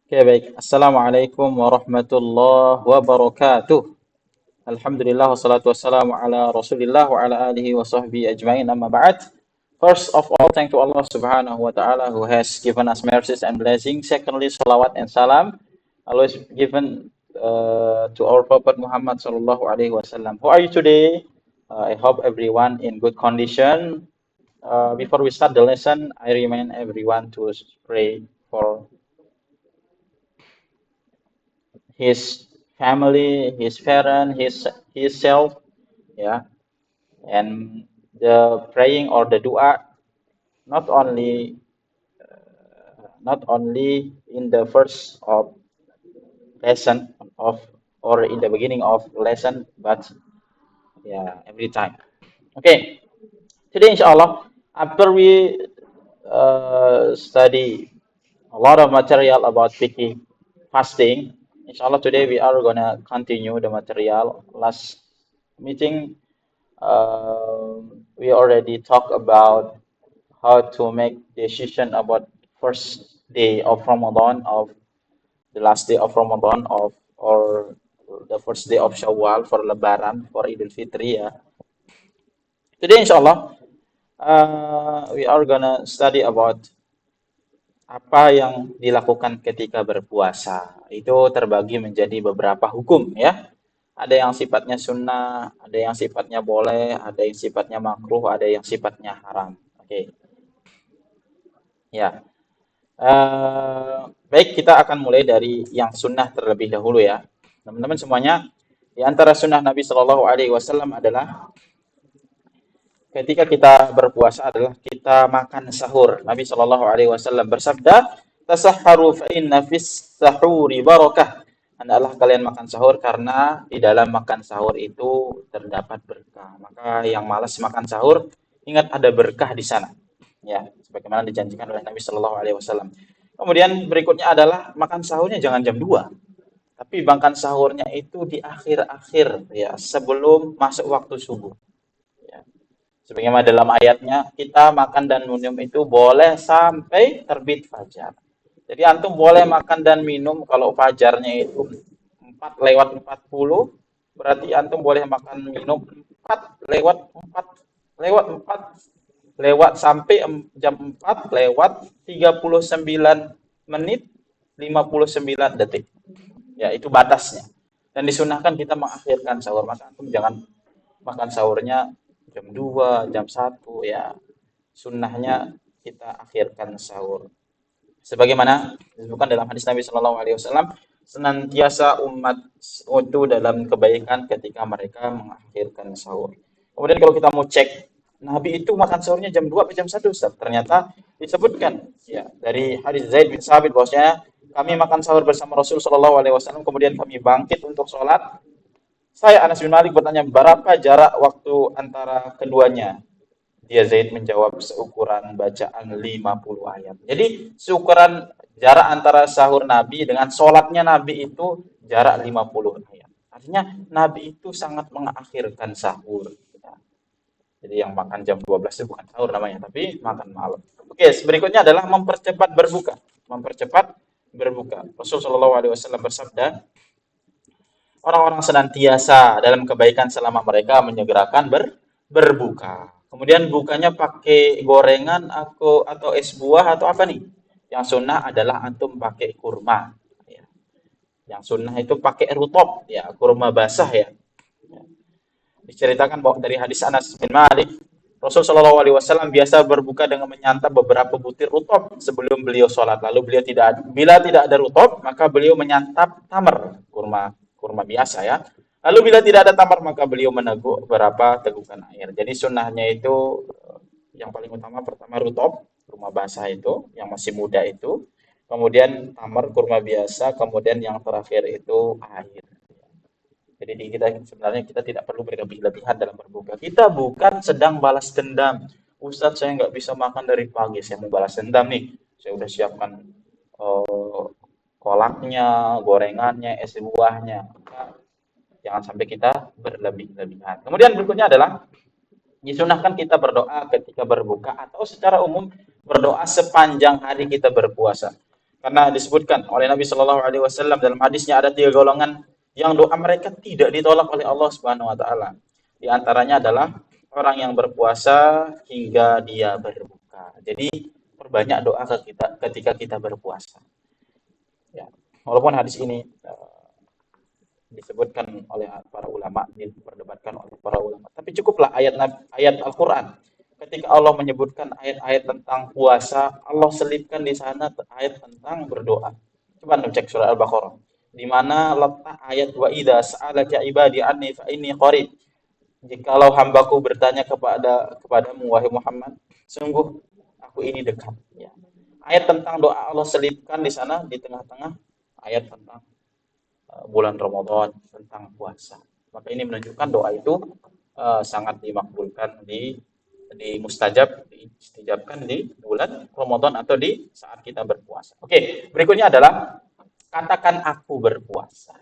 Oke, baik. Assalamualaikum warahmatullahi wabarakatuh. Alhamdulillah wassalatu wassalamu ala Rasulillah wa ala alihi wa sahbihi ajmain amma ba'd. First of all, thank to Allah Subhanahu wa taala who has given us mercies and blessings. Secondly, salawat and salam always given to our Prophet Muhammad sallallahu alaihi wasallam. How are you today? I hope everyone in good condition. Before we start the lesson, I remind everyone to pray for his family, his parent, his self, yeah, and the praying or the dua not only in the first of lesson of or in the beginning of lesson, but yeah, every time. Okay, today inshallah after we study a lot of material about picky fasting. Inshallah, today we are gonna continue the material. Last meeting, we already talked about how to make decision about first day of Ramadan, of the last day of Ramadan, of or the first day of Shawwal for Lebaran, for Idul Fitri. Ya. Today, inshallah, we are gonna study about apa yang dilakukan ketika berpuasa. Itu terbagi menjadi beberapa hukum ya. Ada yang sifatnya sunnah, ada yang sifatnya boleh, ada yang sifatnya makruh, ada yang sifatnya haram. Oke, ya. Baik, kita akan mulai dari yang sunnah terlebih dahulu ya. Teman-teman semuanya, di antara sunnah Nabi Shallallahu Alaihi Wasallam adalah ketika kita berpuasa adalah kita makan sahur. Nabi Shallallahu Alaihi Wasallam bersabda, "Tasahharu fa inna fis sahuri barakah." Hendaklah kalian makan sahur karena di dalam makan sahur itu terdapat berkah. Maka yang malas makan sahur, ingat ada berkah di sana. Ya, sebagaimana dijanjikan oleh Nabi Shallallahu Alaihi Wasallam. Kemudian berikutnya adalah makan sahurnya jangan jam 2, tapi makan sahurnya itu di akhir-akhir ya, sebelum masuk waktu subuh. Ya. Sebagaimana dalam ayatnya, kita makan dan minum itu boleh sampai terbit fajar. Jadi antum boleh makan dan minum kalau fajarnya itu 4 lewat 40, berarti antum boleh makan minum 4 lewat 4 lewat sampai jam 4 lewat 39 menit 59 detik. Ya, itu batasnya. Dan disunahkan kita mengakhirkan sahur. Maka antum jangan makan sahurnya jam 2 jam 1 ya. Sunnahnya kita akhirkan sahur. Sebagaimana disebutkan dalam hadis Nabi Shallallahu Alaihi Wasallam, senantiasa umat itu dalam kebaikan ketika mereka mengakhirkan sahur. Kemudian kalau kita mau cek, Nabi itu makan sahurnya jam 2 atau jam 1, Ustaz. Ternyata disebutkan ya dari hadis Zaid bin Sabit bahwasanya kami makan sahur bersama Rasul Shallallahu Alaihi Wasallam, kemudian kami bangkit untuk sholat. Saya Anas bin Malik bertanya, berapa jarak waktu antara keduanya? Dia Zaid menjawab seukuran bacaan 50 ayat. Jadi seukuran jarak antara sahur Nabi dengan sholatnya Nabi itu jarak 50 ayat. Artinya Nabi itu sangat mengakhirkan sahur. Jadi yang makan jam 12 itu bukan sahur namanya, tapi makan malam. Oke, berikutnya adalah mempercepat berbuka. Mempercepat berbuka. Rasulullah SAW bersabda, orang-orang senantiasa dalam kebaikan selama mereka menyegerakan berbuka. Kemudian bukanya pakai gorengan atau es buah atau apa nih? Yang sunnah adalah antum pakai kurma. Ya. Yang sunnah itu pakai rutop, ya kurma basah ya. Diceritakan bahwa dari hadis Anas bin Malik, Rasulullah SAW biasa berbuka dengan menyantap beberapa butir rutop sebelum beliau sholat. Lalu bila tidak ada rutop, maka beliau menyantap tamar, kurma biasa ya. Lalu bila tidak ada tamar, maka beliau meneguk beberapa tegukan air. Jadi sunnahnya itu yang paling utama pertama rutop, kurma basah itu, yang masih muda itu. Kemudian tamar, kurma biasa. Kemudian yang terakhir itu air. Jadi sebenarnya kita tidak perlu berlebih-lebihan dalam berbuka. Kita bukan sedang balas dendam. Ustadz, saya nggak bisa makan dari pagi, saya mau balas dendam nih. Saya udah siapkan kolaknya, gorengannya, es buahnya. Jangan sampai kita berlebih-lebihan. Kemudian berikutnya adalah disunahkan kita berdoa ketika berbuka atau secara umum berdoa sepanjang hari kita berpuasa. Karena disebutkan oleh Nabi Shallallahu Alaihi Wasallam dalam hadisnya ada 3 golongan yang doa mereka tidak ditolak oleh Allah Subhanahu Wa Taala. Di antaranya adalah orang yang berpuasa hingga dia berbuka. Jadi perbanyak doa ke kita ketika kita berpuasa. Ya, walaupun hadis ini disebutkan oleh para ulama, diperdebatkan oleh para ulama, tapi cukuplah ayat Al-Quran. Ketika Allah menyebutkan ayat-ayat tentang puasa, Allah selipkan di sana ayat tentang berdoa. Coba anda cek surah Al-Baqarah, di mana letak ayat wa idza sa'alaka ibadi anni fa inni qarib. Jikalau hambaku bertanya kepadamu wahai Muhammad, sungguh aku ini dekat. Ya. Ayat tentang doa Allah selipkan di sana di tengah-tengah ayat tentang bulan Ramadan, tentang puasa. Maka ini menunjukkan doa itu sangat dimakbulkan, di mustajab, diistijabkan di bulan Ramadan atau di saat kita berpuasa. Oke, berikutnya adalah katakan aku berpuasa.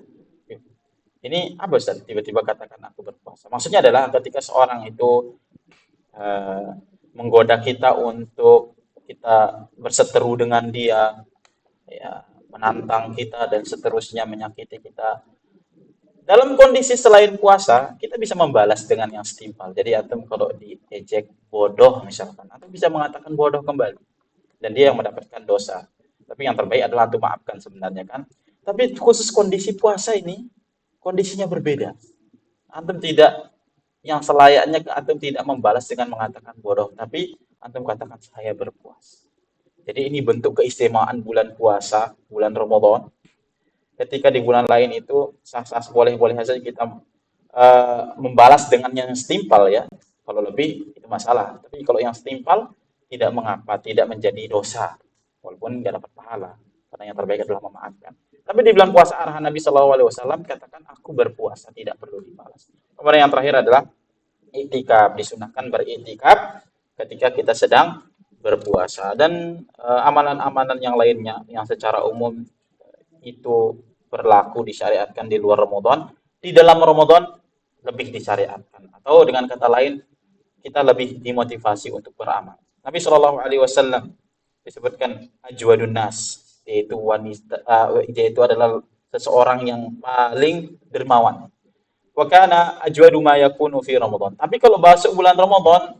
Ini apa Ustaz? Tiba-tiba katakan aku berpuasa. Maksudnya adalah ketika seorang itu menggoda kita untuk kita berseteru dengan dia, ya, menantang kita dan seterusnya, menyakiti kita. Dalam kondisi selain puasa, kita bisa membalas dengan yang setimpal. Jadi antum kalau diejek bodoh misalkan, antum bisa mengatakan bodoh kembali. Dan dia yang mendapatkan dosa. Tapi yang terbaik adalah antum maafkan sebenarnya kan. Tapi khusus kondisi puasa ini, kondisinya berbeda. Antum tidak, yang selayaknya antum tidak membalas dengan mengatakan bodoh. Tapi antum katakan saya berpuasa. Jadi ini bentuk keistimewaan bulan puasa, bulan Ramadan. Ketika di bulan lain itu sah-sah boleh-boleh saja kita membalas dengan yang setimpal ya. Kalau lebih itu masalah. Tapi kalau yang setimpal tidak mengapa, tidak menjadi dosa. Walaupun tidak dapat pahala. Karena yang terbaik adalah memaafkan. Tapi di bulan puasa arahan Nabi Shallallahu Alaihi Wasallam katakan aku berpuasa tidak perlu dibalas. Kemudian yang terakhir adalah iktikaf. Disunahkan beriktikaf ketika kita sedang berpuasa, dan amalan-amalan yang lainnya yang secara umum itu berlaku disyariatkan di luar Ramadan, di dalam Ramadan lebih disyariatkan, atau dengan kata lain kita lebih dimotivasi untuk beramal. Nabi Shallallahu Alaihi Wasallam disebutkan ajwadun nas, yaitu wanita, yaitu adalah seseorang yang paling dermawan. Wa kana ajwadu ma yakunu fi Ramadan. Tapi kalau masuk bulan Ramadan,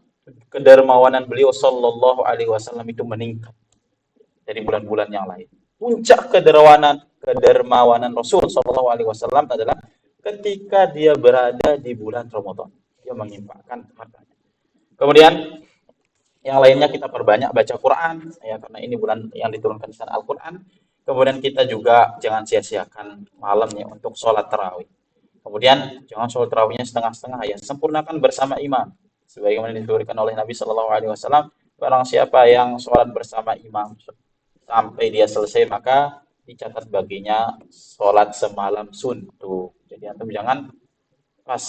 kedermawanan beliau Shallallahu Alaihi Wasallam itu meningkat dari bulan-bulan yang lain. Puncak kedermawanan Rasul Shallallahu Alaihi Wasallam adalah ketika dia berada di bulan Ramadan. Dia mengimpakkan hartanya. Kemudian yang lainnya kita perbanyak baca Quran, ya, karena ini bulan yang diturunkan di sana Al-Quran. Kemudian kita juga jangan sia-siakan malamnya untuk sholat tarawih. Kemudian jangan sholat tarawihnya setengah-setengah, ya, sempurnakan bersama imam. Sebagaimana disebutkan oleh Nabi Shallallahu Alaihi Wasallam, barang siapa yang sholat bersama imam sampai dia selesai, maka dicatat baginya sholat semalam suntuk. Jadi antum jangan pas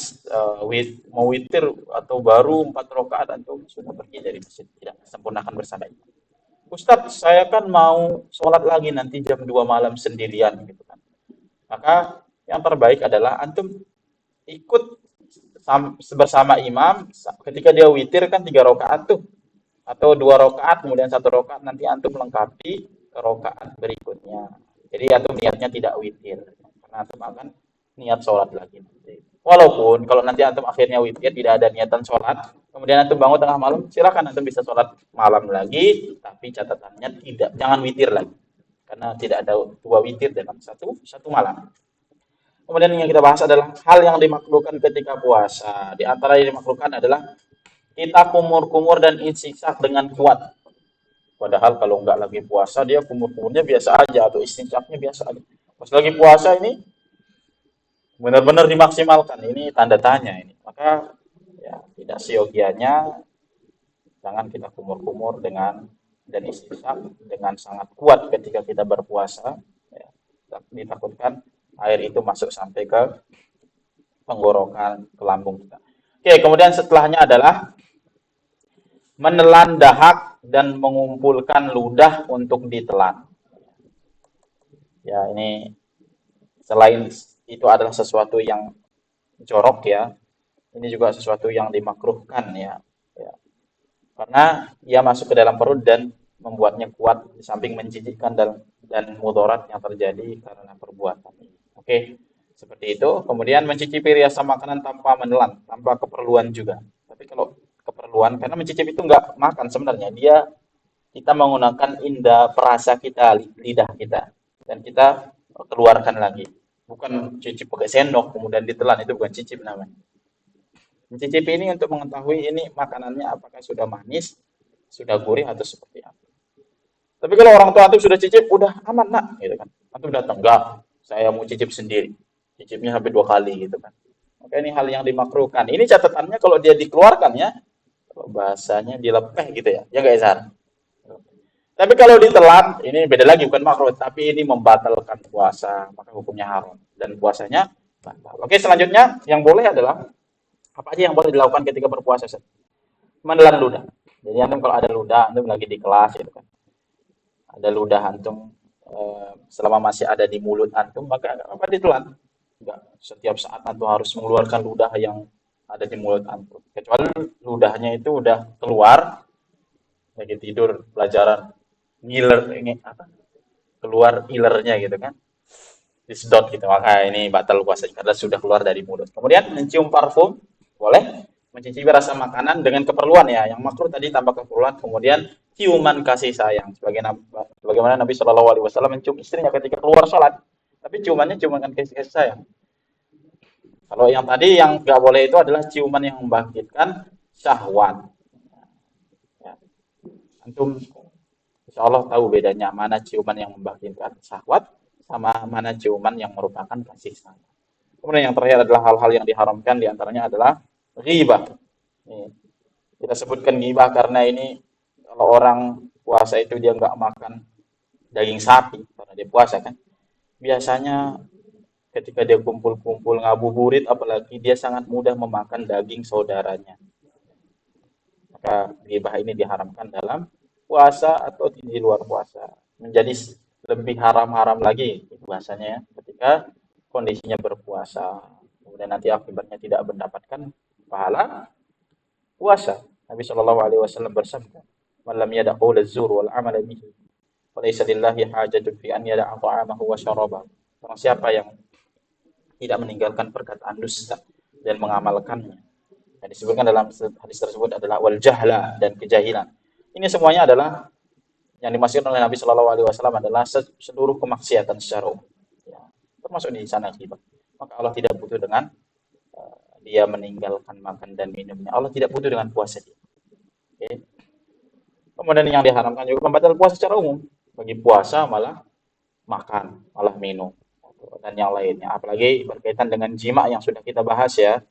mau witir atau baru 4 rakaat antum sudah pergi dari masjid. Tidak, sempurnakan bersama imam. Ustadz, saya kan mau sholat lagi nanti jam 2 malam sendirian gitu kan. Maka yang terbaik adalah antum ikut bersama imam ketika dia witir kan 3 rakaat tuh, atau 2 rakaat kemudian 1 rakaat nanti antum melengkapi ke rakaat berikutnya. Jadi antum niatnya tidak witir karena antum akan niat sholat lagi. Walaupun kalau nanti antum akhirnya witir tidak ada niatan sholat, kemudian antum bangun tengah malam, silakan antum bisa sholat malam lagi, tapi catatannya tidak, jangan witir lagi karena tidak ada 2 witir dalam satu malam. Kemudian yang kita bahas adalah hal yang dimakruhkan ketika puasa. Di antara yang dimakruhkan adalah kita kumur-kumur dan istinsak dengan kuat. Padahal kalau nggak lagi puasa dia kumur-kumurnya biasa aja atau istinsaknya biasa aja. Pas lagi puasa ini benar-benar dimaksimalkan. Ini tanda tanya ini. Maka ya tidak seyogianya jangan kita kumur-kumur dan istinsak dengan sangat kuat ketika kita berpuasa. Ya, ditakutkan air itu masuk sampai ke tenggorokan, ke lambung kita. Oke, kemudian setelahnya adalah menelan dahak dan mengumpulkan ludah untuk ditelan. Ya, ini selain itu adalah sesuatu yang jorok ya, ini juga sesuatu yang dimakruhkan ya. Karena ia masuk ke dalam perut dan membuatnya kuat di samping menjijikkan dan mudarat yang terjadi karena perbuatan ini. Oke, seperti itu. Kemudian mencicipi rasa makanan tanpa menelan, tanpa keperluan juga. Tapi kalau keperluan, karena mencicipi itu nggak makan sebenarnya, kita menggunakan indera perasa kita, lidah kita, dan kita keluarkan lagi. Bukan cicip pakai sendok kemudian ditelan, itu bukan cicip namanya. Mencicipi ini untuk mengetahui ini makanannya apakah sudah manis, sudah gurih atau seperti apa. Tapi kalau orang tua antum sudah cicip, udah aman nak, gitu kan. Antum datang, enggak, saya mau cicip sendiri. Cicipnya sampai 2 kali gitu kan. Maka ini hal yang dimakruhkan. Ini catatannya kalau dia dikeluarkan ya, kalau bahasanya dilepeh gitu ya. Ya enggak Izhar? Tapi kalau ditelan, ini beda lagi, bukan makruh, tapi ini membatalkan puasa, maka hukumnya haram dan puasanya batal. Oke, selanjutnya yang boleh adalah apa aja yang boleh dilakukan ketika berpuasa? Menelan ludah. Jadi antum kalau ada ludah, antum lagi di kelas gitu kan. Ada ludah antum selama masih ada di mulut antum, maka apa ditelan. Enggak setiap saat antum harus mengeluarkan ludah yang ada di mulut antum. Kecuali ludahnya itu udah keluar lagi tidur pelajaran ngiler ini apa? Keluar ilernya gitu kan. Disedot gitu. Maka ini batal puasa karena sudah keluar dari mulut. Kemudian mencium parfum boleh, mencicipi rasa makanan dengan keperluan ya. Yang makruh tadi tanpa keperluan. Kemudian ciuman kasih sayang. Sebagaimana Nabi Shallallahu Alaihi Wasallam mencium istrinya ketika keluar sholat. Tapi ciumannya ciuman kasih sayang. Kalau yang tadi yang nggak boleh itu adalah ciuman yang membangkitkan syahwat. Ya. Antum insya Allah tahu bedanya mana ciuman yang membangkitkan syahwat sama mana ciuman yang merupakan kasih sayang. Kemudian yang terakhir adalah hal-hal yang diharamkan, diantaranya adalah ghibah. Kita sebutkan ghibah karena ini kalau orang puasa itu dia nggak makan daging sapi karena dia puasa kan. Biasanya ketika dia kumpul-kumpul ngabuburit, apalagi dia sangat mudah memakan daging saudaranya. Maka ghibah ini diharamkan dalam puasa atau di luar puasa. Menjadi lebih haram-haram lagi bahasanya ya, ketika kondisinya berpuasa. Kemudian nanti akibatnya tidak mendapatkan pahala puasa. Nabi Shallallahu Alaihi Wasallam bersabda, "Man lam yada' qaul az-zur wal 'amala bihi, falaysa lillahi hajatun fi an yada'a ta'amahu wa syarabahu." Orang siapa yang tidak meninggalkan perkataan dusta dan mengamalkannya. Yang disebutkan dalam hadis tersebut adalah wal jahla dan kejahilan. Ini semuanya adalah yang dimaksudkan oleh Nabi Shallallahu Alaihi Wasallam adalah seluruh kemaksiatan secara umum, ya, termasuk di sana ghibah. Maka Allah tidak butuh dengan dia meninggalkan makan dan minumnya. Allah tidak butuh dengan puasa dia. Okay. Kemudian yang diharamkan juga pembatal puasa secara umum. Bagi puasa malah makan, malah minum dan yang lainnya. Apalagi berkaitan dengan jima yang sudah kita bahas ya.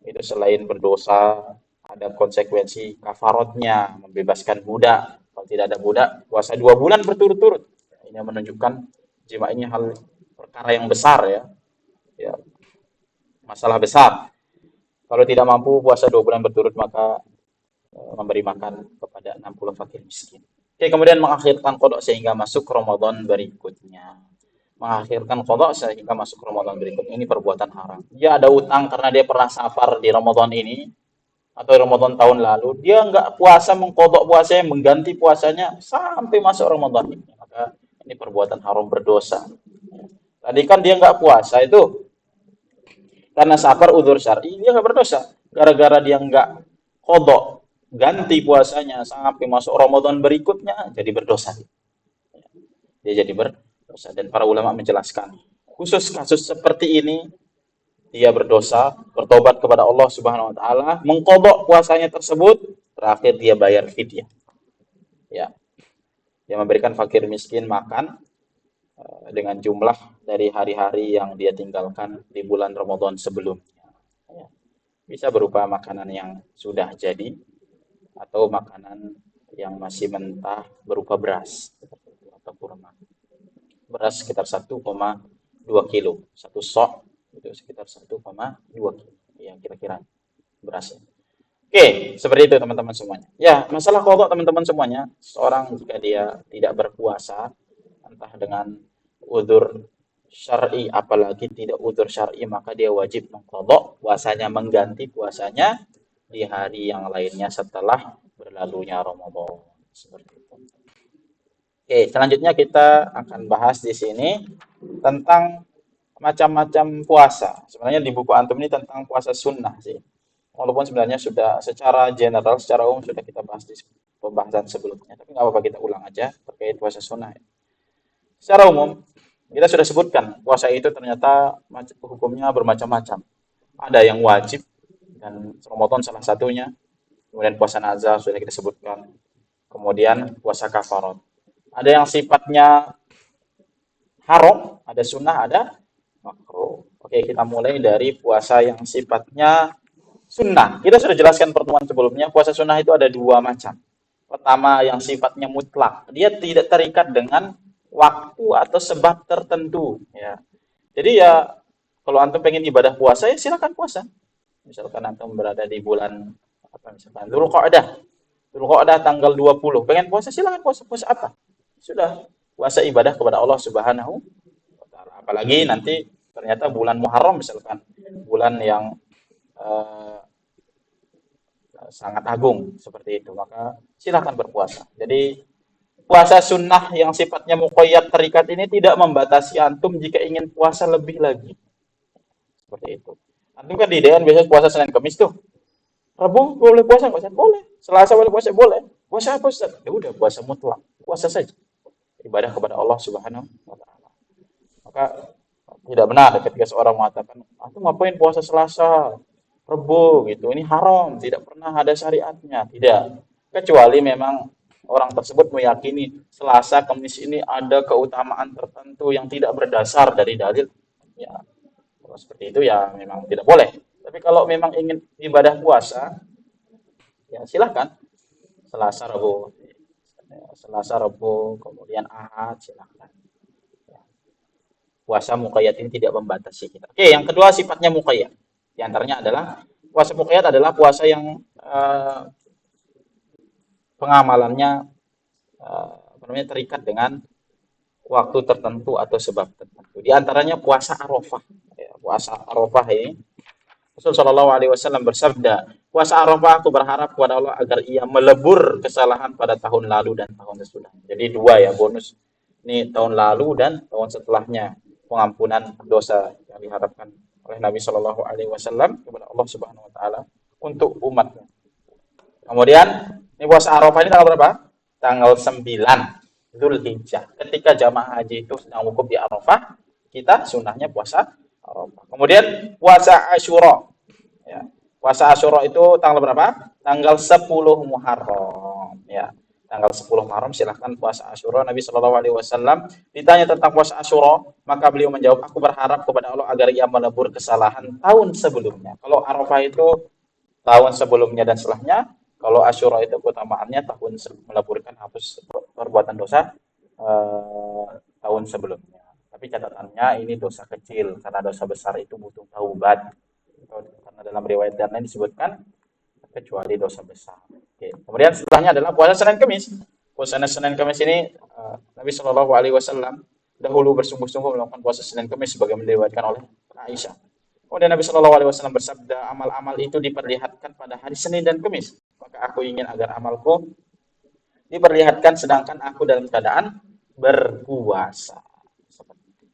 Itu selain berdosa, ada konsekuensi kafarotnya, membebaskan budak. Kalau tidak ada budak, puasa 2 bulan berturut-turut. Ini menunjukkan jima ini hal perkara yang besar ya. Ya, masalah besar. Kalau tidak mampu puasa 2 bulan berturut, maka memberi makan kepada 60 fakir miskin. Oke, kemudian mengakhirkan qada sehingga masuk Ramadan berikutnya. Mengakhirkan qada sehingga masuk Ramadan berikutnya. Ini perbuatan haram. Dia ada utang karena dia pernah safar di Ramadan ini atau Ramadan tahun lalu. Dia nggak puasa, mengqada puasanya, mengganti puasanya sampai masuk Ramadan ini. Maka ini perbuatan haram berdosa. Tadi kan dia nggak puasa itu karena safar udzur syar'i, dia nggak berdosa. Gara-gara dia nggak qada, ganti puasanya sampai masuk Ramadan berikutnya, jadi berdosa. Dia jadi berdosa. Dan para ulama menjelaskan, khusus kasus seperti ini, dia berdosa, bertobat kepada Allah Subhanahu Wa Taala, mengqada puasanya tersebut, terakhir dia bayar fidyah. Ya, dia memberikan fakir miskin makan dengan jumlah dari hari-hari yang dia tinggalkan di bulan Ramadan sebelumnya. Ya. Bisa berupa makanan yang sudah jadi atau makanan yang masih mentah berupa beras atau kurma. Beras sekitar 1,2 kilo. Satu sok itu sekitar 1,2 kilo. Ya, kira-kira berasnya. Oke, seperti itu teman-teman semuanya. Ya, masalah qada teman-teman semuanya, seorang jika dia tidak berpuasa entah dengan udzur syar'i apalagi tidak udzur syar'i maka dia wajib mengqada puasanya, mengganti puasanya di hari yang lainnya setelah berlalunya Ramadan. Seperti itu. Oke, selanjutnya kita akan bahas di sini tentang macam-macam puasa. Sebenarnya di buku antum ini tentang puasa sunnah sih. Walaupun sebenarnya sudah secara general, secara umum sudah kita bahas di pembahasan sebelumnya. Tapi nggak apa-apa kita ulang aja terkait puasa sunnah. Secara umum, kita sudah sebutkan puasa itu ternyata hukumnya bermacam-macam. Ada yang wajib, dan Ramadan salah satunya. Kemudian puasa nazar sudah kita sebutkan. Kemudian puasa kafarat. Ada yang sifatnya haram, ada sunnah, ada makruh. Oke, kita mulai dari puasa yang sifatnya sunnah. Kita sudah jelaskan pertemuan sebelumnya, puasa sunnah itu ada dua macam. Pertama yang sifatnya mutlak, dia tidak terikat dengan waktu atau sebab tertentu. Ya. Jadi ya kalau antum pengen ibadah puasa ya silakan puasa. Misalkan antum berada di bulan apa misalkan Dzulqa'dah. Dzulqa'dah tanggal 20. Pengen puasa silakan puasa. Puasa apa? Sudah puasa ibadah kepada Allah Subhanahu wa taala. Apalagi nanti ternyata bulan Muharram misalkan, bulan yang eh, sangat agung seperti itu, maka silakan berpuasa. Jadi puasa sunnah yang sifatnya muqayyad terikat ini tidak membatasi antum jika ingin puasa lebih lagi. Seperti itu. Antum kan di DN biasanya puasa Senin Kamis tuh. Rabu boleh puasa nggak Ustaz? Boleh. Selasa boleh puasa? Boleh. Puasa apa Ustaz? Ya udah puasa mutlak. Puasa saja. Ibadah kepada Allah Subhanahu wa taala. Maka tidak benar ketika seorang mengatakan, "Aku ngapain puasa Selasa, Rebo gitu. Ini haram, tidak pernah ada syariatnya." Tidak. Kecuali memang orang tersebut meyakini Selasa, Kamis ini ada keutamaan tertentu yang tidak berdasar dari dalil. Ya, kalau seperti itu ya memang tidak boleh. Tapi kalau memang ingin ibadah puasa, ya silahkan. Selasa, Rebo, Selasa, Rebo, kemudian Ahad, silahkan. Ya, puasa muqayyad ini tidak membatasi kita. Oke, yang kedua sifatnya muqayyad. Di antaranya adalah puasa muqayyad adalah puasa yang pengamalannya terikat dengan waktu tertentu atau sebab tertentu. Di antaranya puasa Arafah. Ya, puasa Arafah ini Rasulullah Shallallahu Alaihi Wasallam bersabda, puasa Arafah aku berharap kepada Allah agar ia melebur kesalahan pada tahun lalu dan tahun sesudah. Jadi dua ya bonus. Ini tahun lalu dan tahun setelahnya pengampunan dosa yang diharapkan oleh Nabi Shallallahu Alaihi Wasallam kepada Allah Subhanahu Wa Taala untuk umatnya. Kemudian ini puasa Arafah ini tanggal berapa? Tanggal 9 Zulhijjah. Ketika jamaah haji itu sedang wukuf di Arafah, kita sunnahnya puasa Arafah. Kemudian puasa Asyura. Ya. Puasa Asyura itu tanggal berapa? Tanggal 10 Muharram. Ya. Tanggal 10 Muharram silahkan puasa Asyura. Nabi Shallallahu Alaihi Wasallam ditanya tentang puasa Asyura, maka beliau menjawab, aku berharap kepada Allah agar ia melebur kesalahan tahun sebelumnya. Kalau Arafah itu tahun sebelumnya dan setelahnya, kalau Asyura itu keutamaannya tahun meleburkan hapus perbuatan dosa tahun sebelumnya. Tapi catatannya ini dosa kecil, karena dosa besar itu butuh taubat. Karena dalam riwayat dan lain disebutkan kecuali dosa besar. Oke. Kemudian setelahnya adalah puasa Senin Kamis. Puasa Senin Kamis ini Nabi Shallallahu Alaihi Wasallam dahulu bersungguh-sungguh melakukan puasa Senin Kamis sebagaimana diriwayatkan oleh Aisyah. Kemudian Nabi Shallallahu Alaihi Wasallam bersabda, amal-amal itu diperlihatkan pada hari Senin dan Kamis. Maka aku ingin agar amalku diperlihatkan sedangkan aku dalam keadaan berpuasa.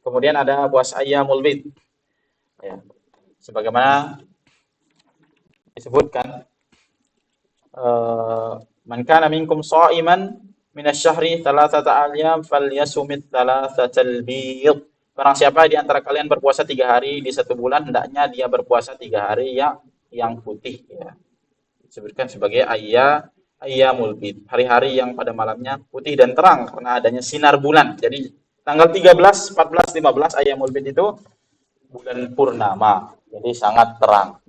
Kemudian ada puasa Ayyamul Bid. Ya. Sebagaimana disebutkan, man kana minkum sha'iman minasyahri thalathata ayyam falyasumit thalathatal bid. Barang siapa di antara kalian berpuasa 3 hari di satu bulan, hendaknya dia berpuasa 3 hari yang putih. Ya. Disebutkan sebagai ayyamul bid, hari-hari yang pada malamnya putih dan terang karena adanya sinar bulan. Jadi tanggal 13, 14, 15 ayyamul bid itu bulan purnama. Jadi sangat terang.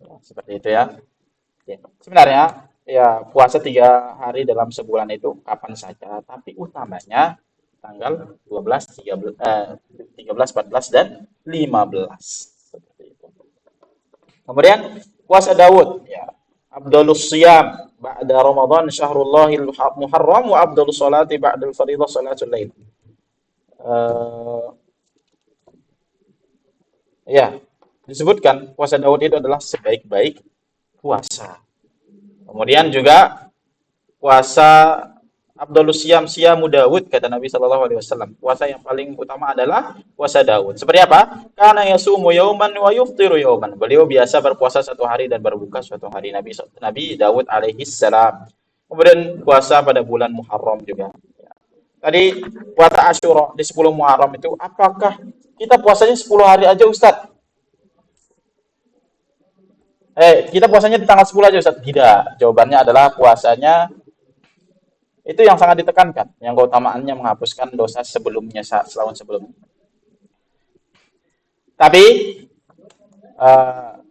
Ya, seperti itu ya. Sebenarnya ya puasa 3 hari dalam sebulan itu kapan saja, tapi utamanya tanggal 12, 13, 14 dan 15. Seperti itu. Kemudian puasa Daud ya. Afdhalus Shiyam ba'da Ramadan syahrullahil Muharram wa afdhalus sholati ba'dal fardhidah sholatul lail. Ya, disebutkan puasa Daud itu adalah sebaik-baik puasa. Kemudian juga puasa Abdulus Siyam Siyamu Daud, kata Nabi Shallallahu Alaihi Wasallam. Puasa yang paling utama adalah puasa Daud. Seperti apa? Karena yasumu yauman wa yuftiru yauman. Beliau biasa berpuasa satu hari dan berbuka suatu hari. Nabi Daud alaihi salam. Kemudian puasa pada bulan Muharram juga. Tadi puasa Asyura di 10 Muharram itu, apakah kita puasanya 10 hari aja Ustaz? Kita puasanya di tanggal 10 aja Ustaz? Tidak. Jawabannya adalah puasanya itu yang sangat ditekankan, yang keutamaannya menghapuskan dosa sebelumnya, setahun sebelumnya. Tapi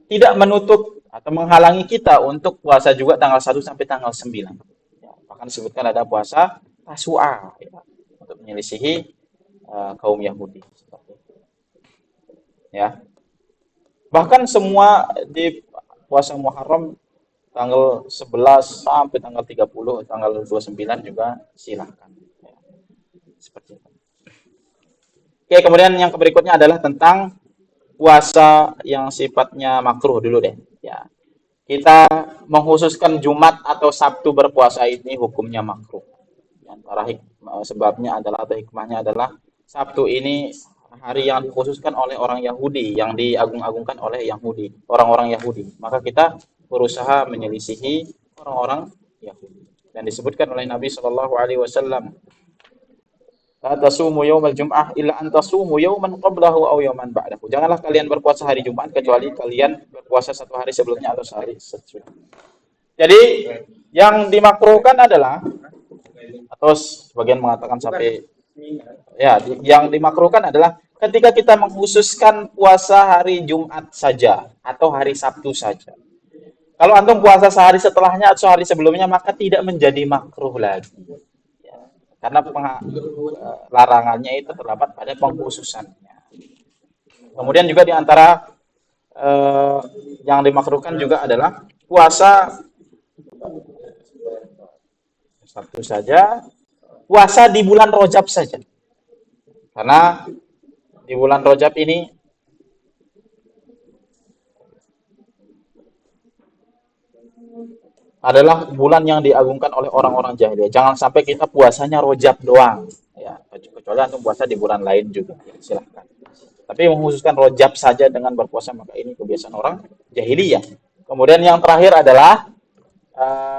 tidak menutup atau menghalangi kita untuk puasa juga tanggal 1 sampai tanggal 9. Ya, bahkan disebutkan ada puasa Tasu'a ya, untuk menyelisihi kaum Yahudi. Ya. Bahkan semua di puasa Muharram tanggal 11 sampai tanggal 30, tanggal 29 juga silahkan. Ya. Seperti itu. Oke, kemudian yang berikutnya adalah tentang puasa yang sifatnya makruh dulu deh. Ya. Kita mengkhususkan Jumat atau Sabtu berpuasa ini hukumnya makruh. Antara sebabnya adalah atau hikmahnya adalah Sabtu ini hari yang dikhususkan oleh orang Yahudi, yang diagung-agungkan oleh Yahudi, orang-orang Yahudi. Maka kita berusaha menyelisihi orang-orang Yahudi. Dan disebutkan oleh Nabi Shallallahu Alaihi Wasallam, la tasumu yaumal jum'ah illa an tasumu yauman qablahu aw yauman ba'dahu. Janganlah kalian berpuasa hari Jumat kecuali kalian berpuasa satu hari sebelumnya atau sehari sesudah. Jadi yang dimakruhkan adalah, atau sebagian mengatakan sampai ya, yang dimakruhkan adalah ketika kita mengkhususkan puasa hari Jumat saja atau hari Sabtu saja. Kalau antum puasa sehari setelahnya atau sehari sebelumnya, maka tidak menjadi makruh lagi. Karena larangannya itu terdapat pada pengkhususannya. Kemudian juga di antara yang dimakruhkan juga adalah puasa Sabtu saja, puasa di bulan Rajab saja. Karena di bulan Rajab ini adalah bulan yang diagungkan oleh orang-orang jahiliyah. Jangan sampai kita puasanya Rajab doang. Ya, kecuali antum puasa di bulan lain juga. Ya, silahkan. Tapi mengkhususkan Rajab saja dengan berpuasa, maka ini kebiasaan orang jahiliyah. Kemudian yang terakhir adalah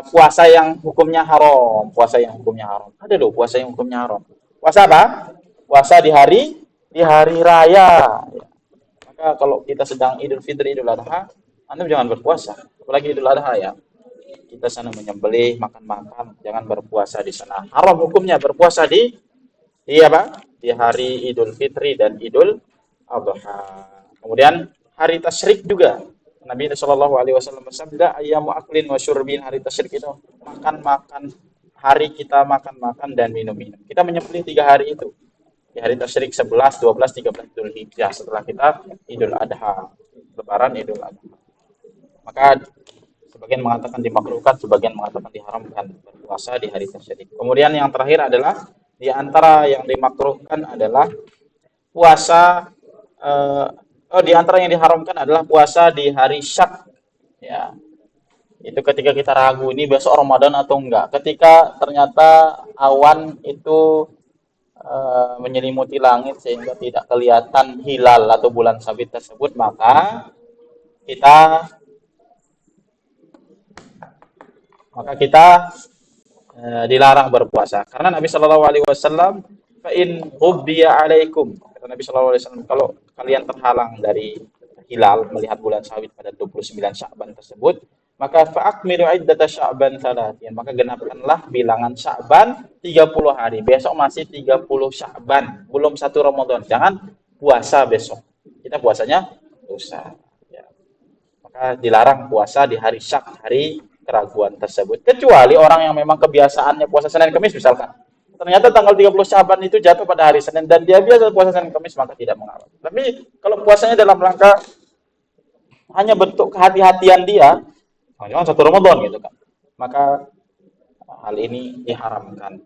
puasa yang hukumnya haram. Puasa yang hukumnya haram. Ada loh puasa yang hukumnya haram. Puasa apa? Puasa di hari raya. Ya. Maka kalau kita sedang Idul Fitri, Idul Adha, antum jangan berpuasa. Apalagi Idul Adha ya. Kita sana menyembelih, makan-makan, jangan berpuasa di sana. Haram hukumnya berpuasa di apa? Di hari Idul Fitri dan Idul Adha. Kemudian hari tasyrik juga. Nabi Shallallahu Alaihi Wasallam bersabda, ayamu aklin wa syurbin, hari tasyrik itu makan-makan, hari kita makan-makan dan minum-minum. Kita menyembelih 3 hari itu. Di hari tasyrik 11, 12, 13 Idul Hijjah, setelah kita Idul Adha, Lebaran Idul Adha. Maka sebagian mengatakan dimakruhkan, sebagian mengatakan diharamkan berpuasa di hari tasyrik. Kemudian yang terakhir adalah di antara yang dimakruhkan adalah puasa di antara yang diharamkan adalah puasa di hari Syak. Ya. Itu ketika kita ragu ini besok Ramadan atau enggak. Ketika ternyata awan itu menyelimuti langit sehingga tidak kelihatan hilal atau bulan sabit tersebut, maka kita dilarang berpuasa. Karena Nabi Shallallahu Alaihi Wasallam, fa in hubbiya alaikum, kata Nabi Shallallahu Alaihi Wasallam, kalau kalian terhalang dari hilal melihat bulan sabit pada 29 Sya'ban tersebut, maka fa'akmilu iddata Sya'ban 30, maka genapkanlah bilangan Sya'ban 30 hari. Besok masih 30 Sya'ban, belum 1 Ramadan. Jangan puasa besok. Kita puasanya lusa. Ya. Maka dilarang puasa di hari Syak, hari keraguan tersebut. Kecuali orang yang memang kebiasaannya puasa Senin Kamis misalkan. Ternyata tanggal 30 Syaban itu jatuh pada hari Senin dan dia biasa puasa Senin Kamis, maka tidak mengapa. Tapi kalau puasanya dalam rangka hanya bentuk kehati-hatian dia, jangan 1 Ramadan gitu kan. Maka hal ini diharamkan.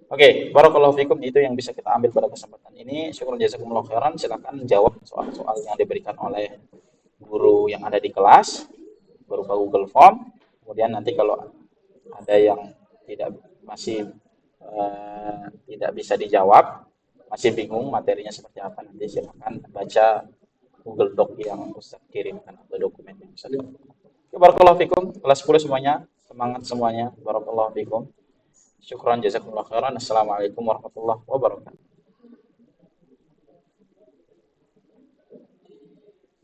Oke, barakallahu fikum, itu yang bisa kita ambil pada kesempatan ini. Syukur jazakumullah khairan. Silakan jawab soal-soal yang diberikan oleh guru yang ada di kelas berupa Google Form. Kemudian nanti kalau ada yang masih tidak bisa dijawab, masih bingung materinya seperti apa, nanti silakan baca Google Doc yang Ustaz kirimkan atau dokumen yang Ustaz kirimkan. Barakallahu fikum. Kelas 10 semuanya, semangat semuanya. Barakallahu fikum. Syukran jazakumullah khairan. Assalamualaikum warahmatullahi wabarakatuh.